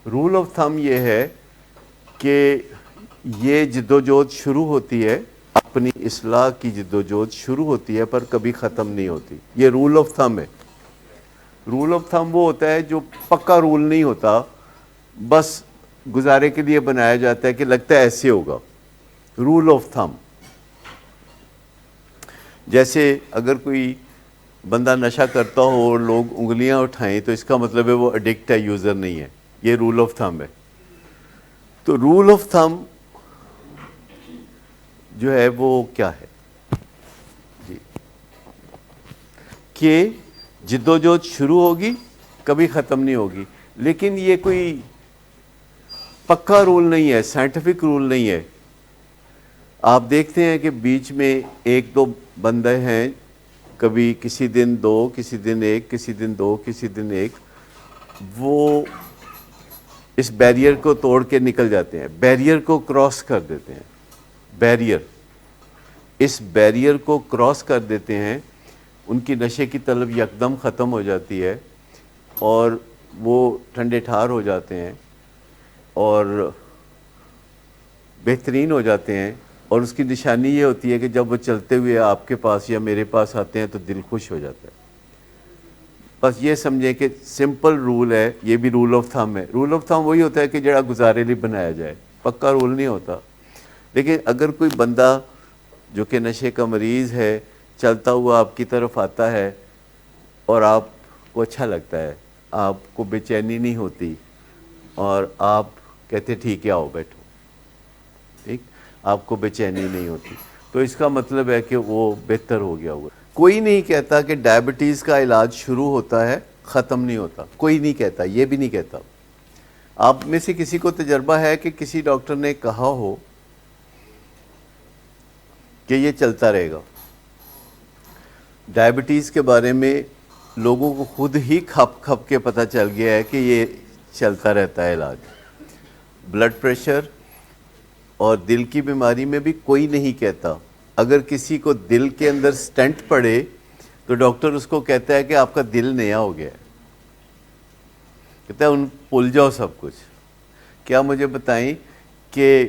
Role of thumb یہ ہے کہ یہ جدوجہد شروع ہوتی ہے، اپنی اصلاح کی جدوجہد شروع ہوتی ہے پر کبھی ختم نہیں ہوتی. یہ رول آف تھم ہے. رول آف تھم وہ ہوتا ہے جو پکا رول نہیں ہوتا، بس گزارے کے لیے بنایا جاتا ہے کہ لگتا ہے ایسے ہوگا. رول آف تھم جیسے اگر کوئی بندہ نشہ کرتا ہو اور لوگ انگلیاں اٹھائیں تو اس کا مطلب ہے وہ ایڈکٹ ہے، یوزر نہیں ہے. یہ رول آف تھم ہے. تو رول آف تھم جو ہے وہ کیا ہے جی، کہ جدوجہد شروع ہوگی کبھی ختم نہیں ہوگی. لیکن یہ کوئی پکا رول نہیں ہے، سائنٹیفک رول نہیں ہے. آپ دیکھتے ہیں کہ بیچ میں ایک دو بندے ہیں، کبھی کسی دن دو، کسی دن ایک، کسی دن دو، کسی دن ایک، وہ اس بیریئر کو توڑ کے نکل جاتے ہیں، بیریئر کو کراس کر دیتے ہیں. بیریئر، اس بیریئر کو کراس کر دیتے ہیں، ان کی نشے کی طلب یکدم ختم ہو جاتی ہے اور وہ ٹھنڈے ٹھار ہو جاتے ہیں اور بہترین ہو جاتے ہیں. اور اس کی نشانی یہ ہوتی ہے کہ جب وہ چلتے ہوئے آپ کے پاس یا میرے پاس آتے ہیں تو دل خوش ہو جاتا ہے. بس یہ سمجھیں کہ سمپل رول ہے، یہ بھی رول آف تھم ہے. رول آف تھم وہی ہوتا ہے کہ جڑا گزارے لیے بنایا جائے، پکا رول نہیں ہوتا. لیکن اگر کوئی بندہ جو کہ نشے کا مریض ہے چلتا ہوا آپ کی طرف آتا ہے اور آپ کو اچھا لگتا ہے، آپ کو بے چینی نہیں ہوتی اور آپ کہتے ٹھیک ہے آؤ بیٹھو، ٹھیک، آپ کو بے چینی نہیں ہوتی، تو اس کا مطلب ہے کہ وہ بہتر ہو گیا ہوا. کوئی نہیں کہتا کہ ڈائبٹیز کا علاج شروع ہوتا ہے ختم نہیں ہوتا، کوئی نہیں کہتا، یہ بھی نہیں کہتا. آپ میں سے کسی کو تجربہ ہے کہ کسی ڈاکٹر نے کہا ہو کہ یہ چلتا رہے گا؟ ڈائبٹیز کے بارے میں لوگوں کو خود ہی کھپ کھپ کے پتہ چل گیا ہے کہ یہ چلتا رہتا ہے علاج. بلڈ پریشر اور دل کی بیماری میں بھی کوئی نہیں کہتا. اگر کسی کو دل کے اندر سٹنٹ پڑے تو ڈاکٹر اس کو کہتا ہے کہ آپ کا دل نیا ہو گیا ہے، کہتا ہے ان بھول جاؤ سب کچھ. کیا مجھے بتائیں کہ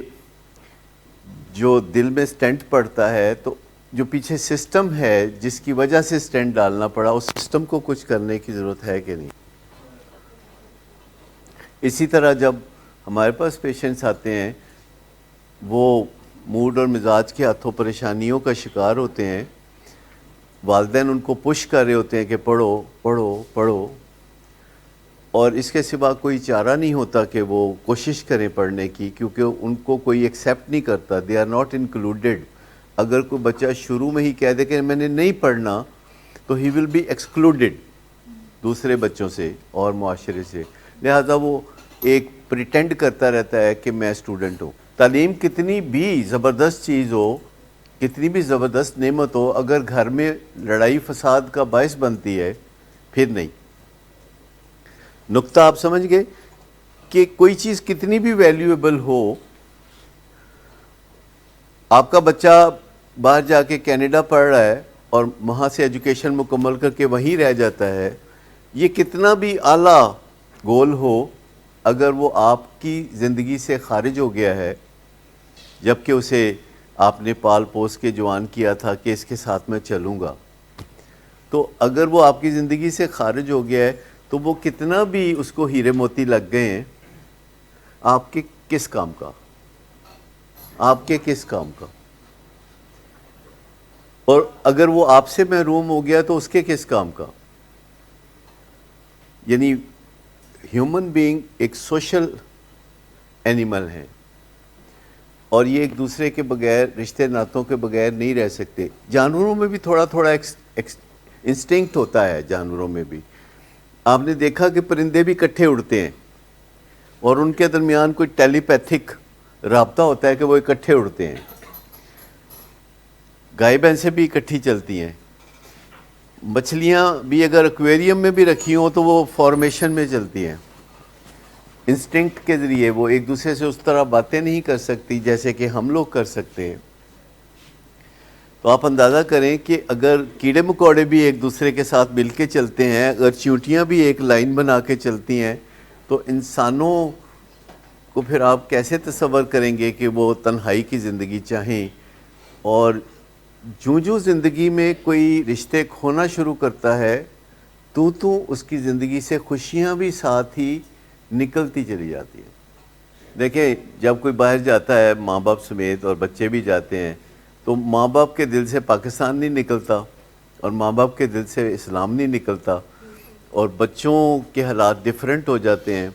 جو دل میں سٹنٹ پڑتا ہے تو جو پیچھے سسٹم ہے جس کی وجہ سے سٹنٹ ڈالنا پڑا، اس سسٹم کو کچھ کرنے کی ضرورت ہے کہ نہیں؟ اسی طرح جب ہمارے پاس پیشنٹس آتے ہیں وہ موڈ اور مزاج کے ہاتھوں پریشانیوں کا شکار ہوتے ہیں، والدین ان کو پش کر رہے ہوتے ہیں کہ پڑھو پڑھو پڑھو، اور اس کے سوا کوئی چارہ نہیں ہوتا کہ وہ کوشش کریں پڑھنے کی، کیونکہ ان کو کوئی ایکسیپٹ نہیں کرتا، دے آر ناٹ انکلوڈیڈ. اگر کوئی بچہ شروع میں ہی کہہ دے کہ میں نے نہیں پڑھنا تو ہی ول بی ایکسکلوڈیڈ دوسرے بچوں سے اور معاشرے سے. لہذا وہ ایک پریٹینڈ کرتا رہتا ہے کہ میں اسٹوڈنٹ ہوں. تعلیم کتنی بھی زبردست چیز ہو، کتنی بھی زبردست نعمت ہو، اگر گھر میں لڑائی فساد کا باعث بنتی ہے پھر نہیں. نقطہ آپ سمجھ گئے کہ کوئی چیز کتنی بھی ویلیویبل ہو، آپ کا بچہ باہر جا کے کینیڈا پڑھ رہا ہے اور وہاں سے ایجوکیشن مکمل کر کے وہیں رہ جاتا ہے، یہ کتنا بھی اعلیٰ گول ہو، اگر وہ آپ کی زندگی سے خارج ہو گیا ہے جبکہ اسے آپ نے پال پوس کے جوان کیا تھا کہ اس کے ساتھ میں چلوں گا، تو اگر وہ آپ کی زندگی سے خارج ہو گیا ہے تو وہ کتنا بھی اس کو ہیرے موتی لگ گئے ہیں، آپ کے کس کام کا؟ آپ کے کس کام کا؟ اور اگر وہ آپ سے محروم ہو گیا تو اس کے کس کام کا؟ یعنی ہیومن بینگ ایک سوشل اینیمل ہیں اور یہ ایک دوسرے کے بغیر، رشتے ناتوں کے بغیر نہیں رہ سکتے. جانوروں میں بھی تھوڑا تھوڑا انسٹنکٹ ہوتا ہے، جانوروں میں بھی. آپ نے دیکھا کہ پرندے بھی اکٹھے اڑتے ہیں اور ان کے درمیان کوئی ٹیلی پیتھک رابطہ ہوتا ہے کہ وہ اکٹھے اڑتے ہیں. گائے بھینسیں بھی اکٹھی چلتی ہیں. مچھلیاں بھی اگر ایکویریم میں بھی رکھی ہوں تو وہ فارمیشن میں چلتی ہیں، انسٹنکٹ کے ذریعے. وہ ایک دوسرے سے اس طرح باتیں نہیں کر سکتی جیسے کہ ہم لوگ کر سکتے ہیں. تو آپ اندازہ کریں کہ اگر کیڑے مکوڑے بھی ایک دوسرے کے ساتھ مل کے چلتے ہیں، اگر چیونٹیاں بھی ایک لائن بنا کے چلتی ہیں، تو انسانوں کو پھر آپ کیسے تصور کریں گے کہ وہ تنہائی کی زندگی چاہیں؟ اور جو زندگی میں کوئی رشتے کھونا شروع کرتا ہے تو اس کی زندگی سے خوشیاں بھی ساتھ ہی نکلتی چلی جاتی ہیں. دیکھیں جب کوئی باہر جاتا ہے ماں باپ سمیت اور بچے بھی جاتے ہیں تو ماں باپ کے دل سے پاکستان نہیں نکلتا اور ماں باپ کے دل سے اسلام نہیں نکلتا اور بچوں کے حالات ڈیفرنٹ ہو جاتے ہیں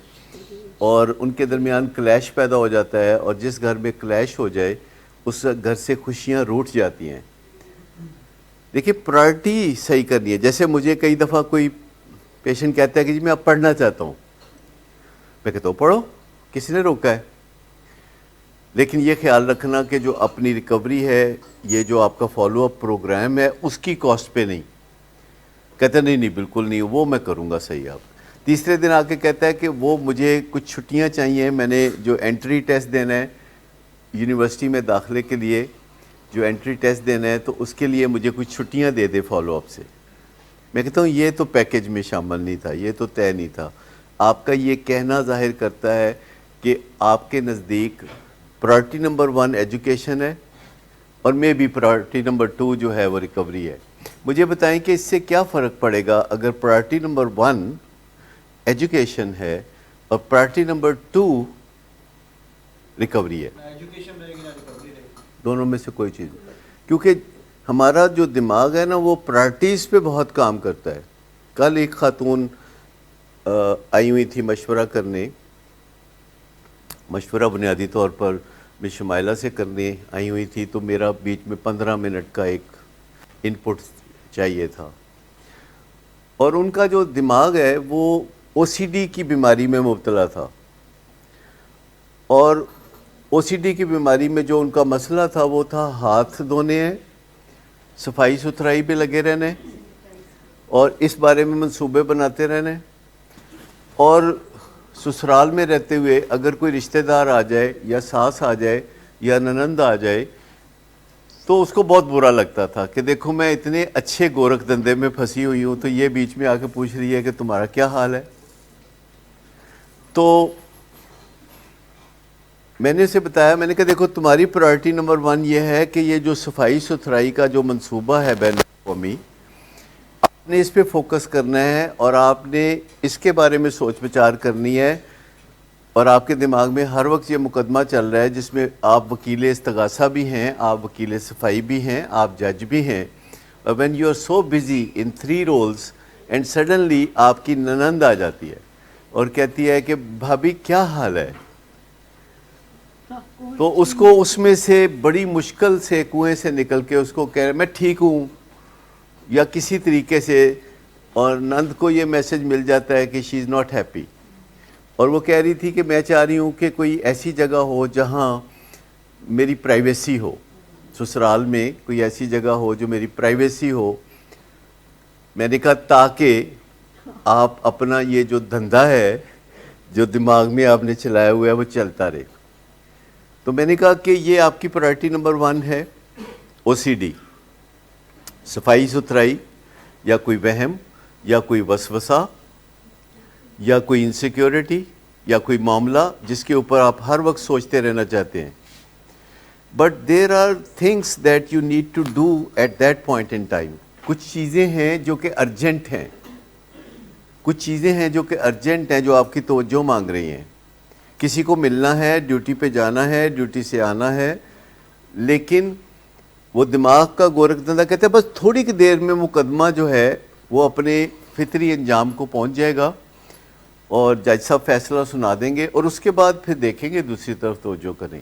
اور ان کے درمیان کلیش پیدا ہو جاتا ہے اور جس گھر میں کلیش ہو جائے اس گھر سے خوشیاں روٹ جاتی ہیں. دیکھیے پرائرٹی صحیح کرنی ہے. جیسے مجھے کئی دفعہ کوئی پیشنٹ کہتا ہے کہ جی میں اب پڑھنا چاہتا ہوں, میں کہتا ہوں پڑھو, کسی نے روکا ہے, لیکن یہ خیال رکھنا کہ جو اپنی ریکوری ہے, یہ جو آپ کا فالو اپ پروگرام ہے, اس کی کاسٹ پہ نہیں. کہتا نہیں بالکل نہیں, وہ میں کروں گا صحیح. آپ تیسرے دن آ کے کہتا ہے کہ وہ مجھے کچھ چھٹیاں چاہیے, میں نے جو انٹری ٹیسٹ دینا ہے یونیورسٹی میں داخلے کے لیے, جو انٹری ٹیسٹ دینا ہے تو اس کے لیے مجھے کچھ چھٹیاں دے دے فالو اپ سے. میں کہتا ہوں یہ تو پیکیج میں شامل نہیں تھا, یہ تو طے نہیں تھا. آپ کا یہ کہنا ظاہر کرتا ہے کہ آپ کے نزدیک پرائرٹی نمبر 1 ایجوکیشن ہے اور میں بھی پرائرٹی نمبر 2 جو ہے وہ ریکوری ہے. مجھے بتائیں کہ اس سے کیا فرق پڑے گا اگر پرائرٹی نمبر 1 ایجوکیشن ہے اور پرائرٹی نمبر 2 ریکوری ہے؟ دونوں میں سے کوئی چیز, کیونکہ ہمارا جو دماغ ہے نا وہ پرائرٹیز پہ بہت کام کرتا ہے. کل ایک خاتون آئی ہوئی تھی مشورہ کرنے, مشورہ بنیادی طور پر میں شمائلہ سے کرنے آئی ہوئی تھی, تو میرا بیچ میں 15 منٹ کا ایک ان پٹ چاہیے تھا. اور ان کا جو دماغ ہے وہ او سی ڈی کی بیماری میں مبتلا تھا, اور او سی ڈی کی بیماری میں جو ان کا مسئلہ تھا وہ تھا ہاتھ دھونے ہیں, صفائی ستھرائی پہ لگے رہنے, اور اس بارے میں منصوبے بناتے رہنے. اور سسرال میں رہتے ہوئے اگر کوئی رشتہ دار آ جائے یا ساس آ جائے یا ننند آ جائے تو اس کو بہت برا لگتا تھا کہ دیکھو میں اتنے اچھے گورکھ دندے میں پھنسی ہوئی ہوں تو یہ بیچ میں آ کے پوچھ رہی ہے کہ تمہارا کیا حال ہے. تو میں نے اسے بتایا, میں نے کہا دیکھو تمہاری پرائرٹی نمبر 1 یہ ہے کہ یہ جو صفائی ستھرائی کا جو منصوبہ ہے بین الاقوامی, آپ نے اس پہ فوکس کرنا ہے اور آپ نے اس کے بارے میں سوچ بچار کرنی ہے. اور آپ کے دماغ میں ہر وقت یہ مقدمہ چل رہا ہے جس میں آپ وکیل استغاثہ بھی ہیں, آپ وکیل صفائی بھی ہیں, آپ جج بھی ہیں. When you are so busy in 3 roles and suddenly آپ کی ننند آ جاتی ہے اور کہتی ہے کہ بھابھی کیا حال ہے, تو اس کو اس میں سے بڑی مشکل سے کنویں سے نکل کے اس کو کہہ میں ٹھیک ہوں یا کسی طریقے سے, اور نند کو یہ میسج مل جاتا ہے کہ شی از ناٹ ہیپی. اور وہ کہہ رہی تھی کہ میں چاہ رہی ہوں کہ کوئی ایسی جگہ ہو جہاں میری پرائیویسی ہو, سسرال میں کوئی ایسی جگہ ہو جو میری پرائیویسی ہو. میں نے کہا تاکہ آپ اپنا یہ جو دھندا ہے جو دماغ میں آپ نے چلایا ہوا ہے وہ چلتا رہے. تو میں نے کہا کہ یہ آپ کی پرائرٹی نمبر 1 ہے او سی ڈی, صفائی ستھرائی, یا کوئی وہم یا کوئی وسوسہ یا کوئی انسیکیورٹی یا کوئی معاملہ جس کے اوپر آپ ہر وقت سوچتے رہنا چاہتے ہیں. But there are things that you need to do at that point in time. کچھ چیزیں ہیں جو کہ ارجنٹ ہیں, کچھ چیزیں ہیں جو کہ ارجنٹ ہیں جو آپ کی توجہ مانگ رہی ہیں. کسی کو ملنا ہے, ڈیوٹی پہ جانا ہے, ڈیوٹی سے آنا ہے, لیکن وہ دماغ کا گورکھ دندہ کہتے ہیں بس تھوڑی کی دیر میں مقدمہ جو ہے وہ اپنے فطری انجام کو پہنچ جائے گا اور جج صاحب فیصلہ سنا دیں گے اور اس کے بعد پھر دیکھیں گے دوسری طرف توجہ کریں.